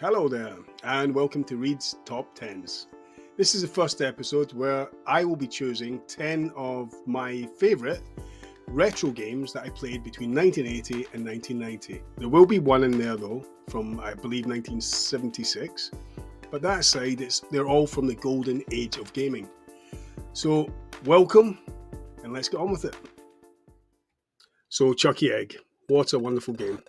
Hello there, and welcome to Reed's Top 10s. This is the first episode where I will be choosing 10 of my favourite retro games that I played between 1980 and 1990. There will be one in there though, from I believe 1976, but that aside, they're all from the golden age of gaming. So, welcome, and let's get on with it. So, Chucky Egg, what a wonderful game.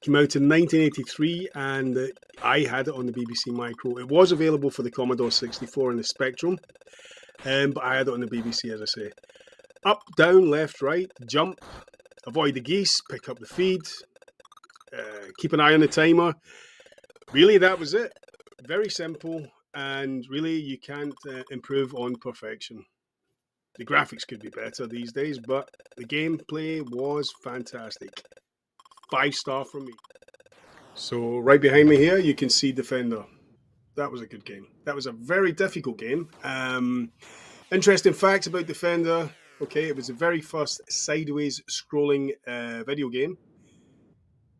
Came out in 1983 and I had it on the BBC Micro. It was available for the Commodore 64 and the Spectrum, but I had it on the BBC, as I say. Up, down, left, right, jump, avoid the geese, pick up the feed, keep an eye on the timer. Really, that was it. Very simple, and really you can't improve on perfection. The graphics could be better these days, but the gameplay was fantastic. 5-star from me. So right behind me here, you can see Defender. That was a good game. That was a very difficult game. Interesting facts about Defender. Okay, it was the very first sideways scrolling video game.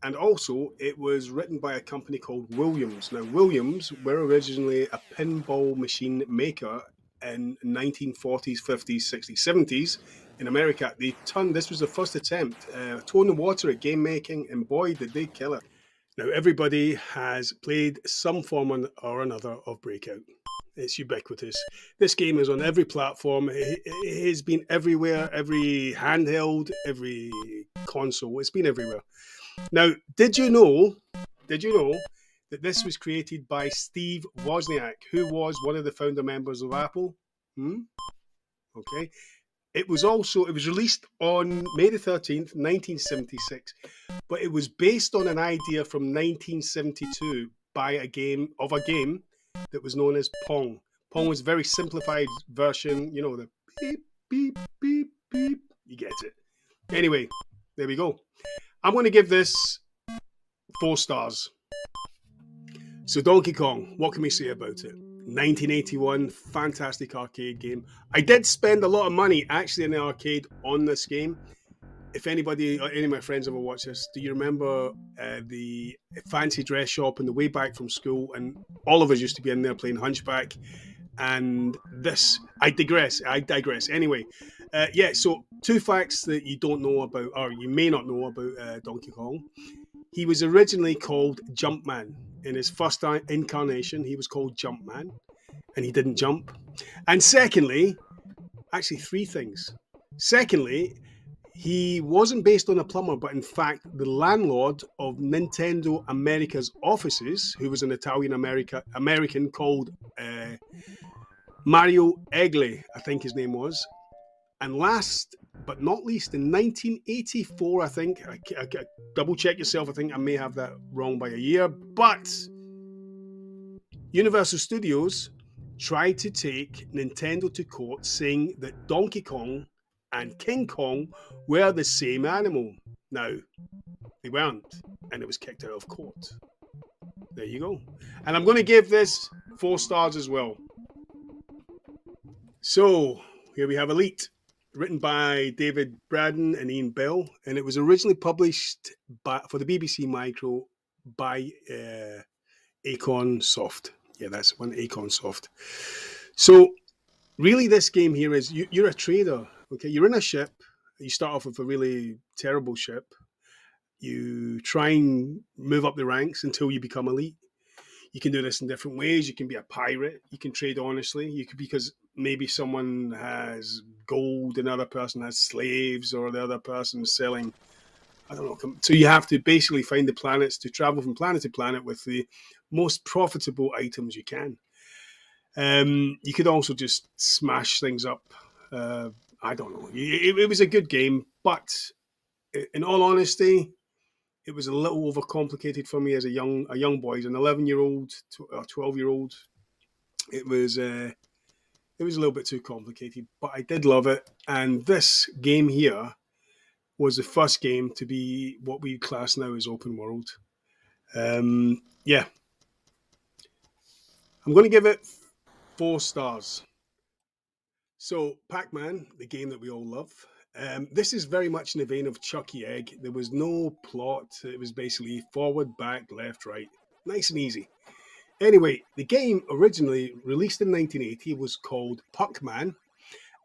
And also, it was written by a company called Williams. Now, Williams were originally a pinball machine maker in 1940s, 50s, 60s, 70s in America. This was the first attempt, toe in the water at game making, and boy, did they kill it. Now, everybody has played some form or another of Breakout. It's ubiquitous. This game is on every platform. It has been everywhere, every handheld, every console. It's been everywhere. Now, did you know that this was created by Steve Wozniak, who was one of the founder members of Apple? Okay. It was released on May the 13th, 1976, but it was based on an idea from 1972 by a game that was known as Pong. Pong was a very simplified version, the beep, beep, beep, beep. You get it. Anyway, there we go. I'm going to give this 4 stars. So Donkey Kong, what can we say about it? 1981, fantastic arcade game. I did spend a lot of money actually in the arcade on this game. If any of my friends ever watch this, do you remember the fancy dress shop on the way back from school? And all of us used to be in there playing Hunchback. And this, I digress. Anyway, so 2 facts that you don't know about, or you may not know about Donkey Kong. He was originally called Jumpman. In his first incarnation, he was called Jumpman, and he didn't jump. And secondly, actually 3 things. Secondly, he wasn't based on a plumber, but in fact, the landlord of Nintendo America's offices, who was an Italian American called Mario Egli, I think his name was. And last but not least, in 1984, I think, I double check yourself, I think I may have that wrong by a year, but Universal Studios tried to take Nintendo to court, saying that Donkey Kong and King Kong were the same animal. Now, they weren't, and it was kicked out of court. There you go. And I'm going to give this 4 stars as well. So, here we have Elite, written by David Braddon and Ian Bell, and it was originally published for the BBC Micro by Acorn Soft. Yeah, that's one, Acorn Soft. So, really, this game here is you're a trader. Okay, you're in a ship. You start off with a really terrible ship. You try and move up the ranks until you become elite. You can do this in different ways. You can be a pirate. You can trade honestly. Because maybe someone has gold, another person has slaves, or the other person is selling, I don't know. So you have to basically find the planets to travel from planet to planet with the most profitable items you can. You could also just smash things up. I don't know. It was a good game, but in all honesty, it was a little overcomplicated for me as a young boy, as an 11-year-old or 12-year-old. It was a little bit too complicated, but I did love it. And this game here was the first game to be what we class now as open world. Yeah. I'm going to give it 4 stars. So, PacMan, the game that we all love. This is very much in the vein of Chucky Egg. There was no plot. It was basically forward, back, left, right. Nice and easy. Anyway, the game originally released in 1980 was called PacMan,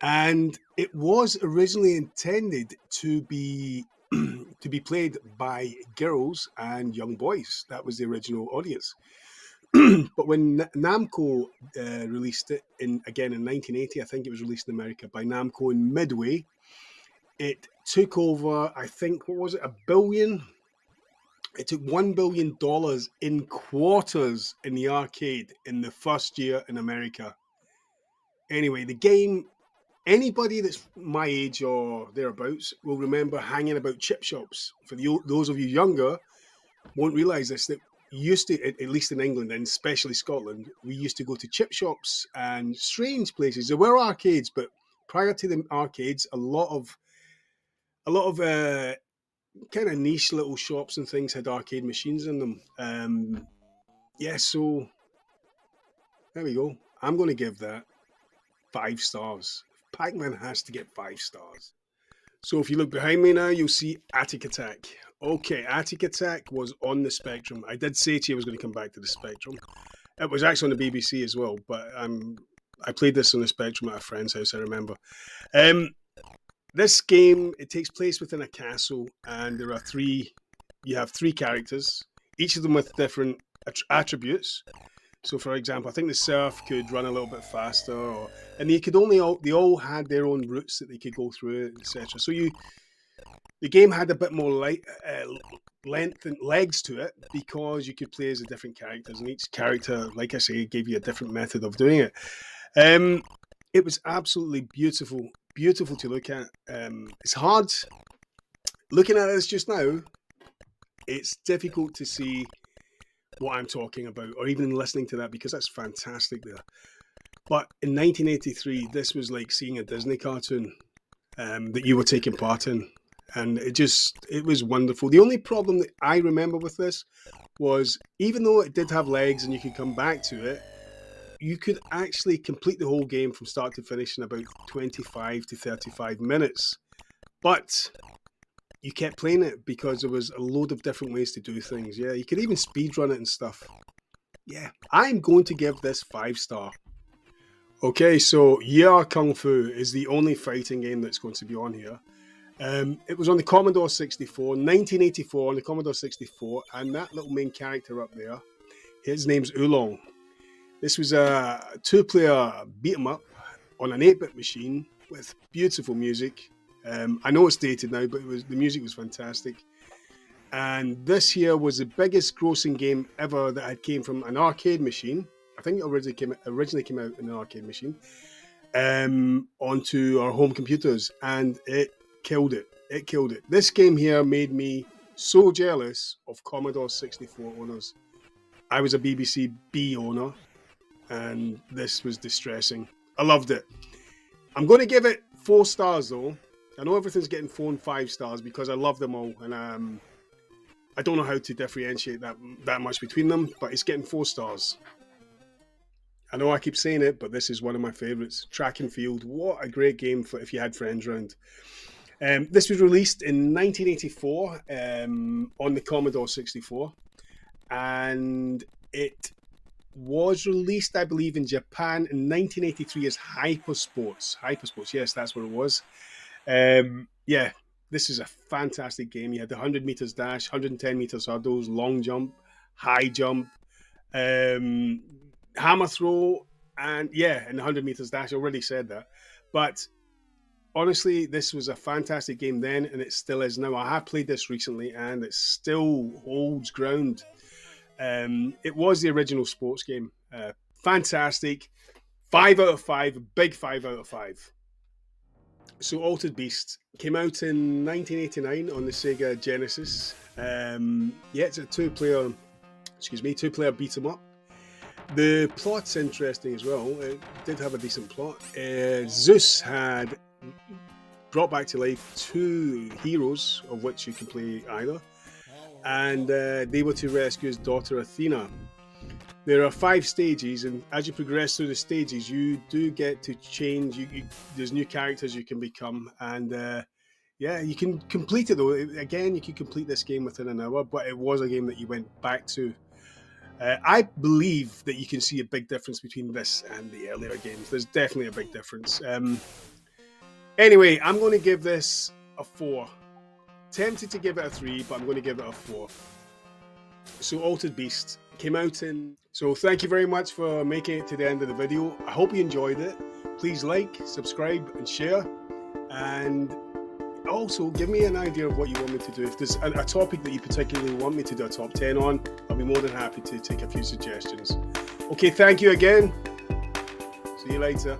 and it was originally intended to be to be played by girls and young boys. That was the original audience. But when Namco released it in 1980, I think it was released in America by Namco in Midway. It took over, I think, what was it, a billion? It took $1 billion in quarters in the arcade in the first year in America. Anyway, the game, anybody that's my age or thereabouts will remember hanging about chip shops. For those of you younger, won't realize this, that used to, at least in England and especially Scotland, we used to go to chip shops and strange places. There were arcades, but prior to the arcades, a lot of kind of niche little shops and things had arcade machines in them. Yeah, so there we go. I'm going to give that 5 stars. Pac-Man has to get 5 stars. So if you look behind me now, you'll see Attic Attack. Okay, Attic Attack was on the Spectrum. I did say to you I was going to come back to the Spectrum. It was actually on the BBC as well, but I played this on the Spectrum at a friend's house, I remember. This game, it takes place within a castle, and you have three characters, each of them with different attributes. So, for example, I think the serf could run a little bit faster, and they all had their own routes that they could go through, etc. So the game had a bit more length and legs to it because you could play as the different characters, and each character, like I say, gave you a different method of doing it. It was absolutely beautiful to look at. It's hard looking at this just now. It's difficult to see what I'm talking about, or even listening to that, because that's fantastic there. But in 1983, this was like seeing a Disney cartoon that you were taking part in, and it was wonderful. The only problem that I remember with this was, even though it did have legs and you could come back to it, you could actually complete the whole game from start to finish in about 25 to 35 minutes. But you kept playing it because there was a load of different ways to do things. Yeah, you could even speedrun it and stuff. Yeah, I'm going to give this 5 star. Okay, so Yeah Kung Fu is the only fighting game that's going to be on here. It was on the Commodore 64, 1984 on the Commodore 64, and that little main character up there, his name's Oolong. This was a 2-player beat 'em up on an 8-bit machine with beautiful music. I know it's dated now, but the music was fantastic. And this here was the biggest grossing game ever that had came from an arcade machine. I think it originally came out in an arcade machine onto our home computers, and it killed it. It killed it. This game here made me so jealous of Commodore 64 owners. I was a BBC B owner, and this was distressing. I loved it. I'm going to give it 4 stars though. I know everything's getting 4 and 5 stars because I love them all, and I don't know how to differentiate that much between them, but it's getting 4 stars. I know I keep saying it, but this is one of my favourites. Track and Field. What a great game for if you had friends around. This was released in 1984 on the Commodore 64, and it was released, I believe, in Japan in 1983 as Hypersports. Hypersports, yes, that's what it was. Yeah, this is a fantastic game. You had the 100 meters dash, 110 meters hurdles, long jump, high jump, hammer throw, and the 100 meters dash. I already said that. But honestly, this was a fantastic game then, and it still is now. I have played this recently, and it still holds ground. It was the original sports game. Fantastic. 5 out of 5, a big 5 out of 5. So Altered Beast came out in 1989 on the Sega Genesis. It's a two-player beat 'em up. The plot's interesting as well. It did have a decent plot. Zeus had brought back to life 2 heroes, of which you can play either, and they were to rescue his daughter Athena. There are 5 stages, and as you progress through the stages, you do get to change. There's new characters you can become, and yeah, you can complete it though. Again, you can complete this game within an hour, but it was a game that you went back to. I believe that you can see a big difference between this and the earlier games. There's definitely a big difference. Anyway, I'm going to give this a 4. Tempted to give it a 3, but I'm going to give it a 4. So Altered Beast came out in... So thank you very much for making it to the end of the video. I hope you enjoyed it. Please like, subscribe and share. And also give me an idea of what you want me to do. If there's a topic that you particularly want me to do a top 10 on, I'll be more than happy to take a few suggestions. Okay, thank you again. See you later.